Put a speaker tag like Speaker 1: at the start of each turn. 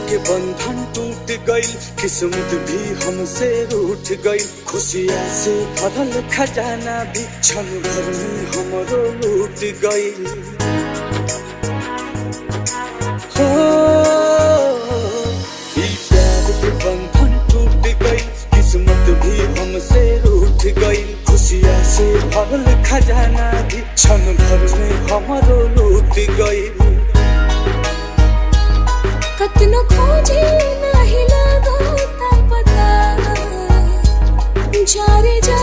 Speaker 1: के बंधन टूट गई, किस्मत भी हमसे रूठ गई। खुशियाँ से भरल खजाना भी क्षण भर में हमरो लूट गई। हो ई प्यार के बंधन टूट गई, किस्मत भी हमसे रूठ गई। खुशियाँ से भरल खजाना भी क्षण भर में हमरो लूट गई।
Speaker 2: कतनो खोजे नहीं लगो ता पता, जा रे जा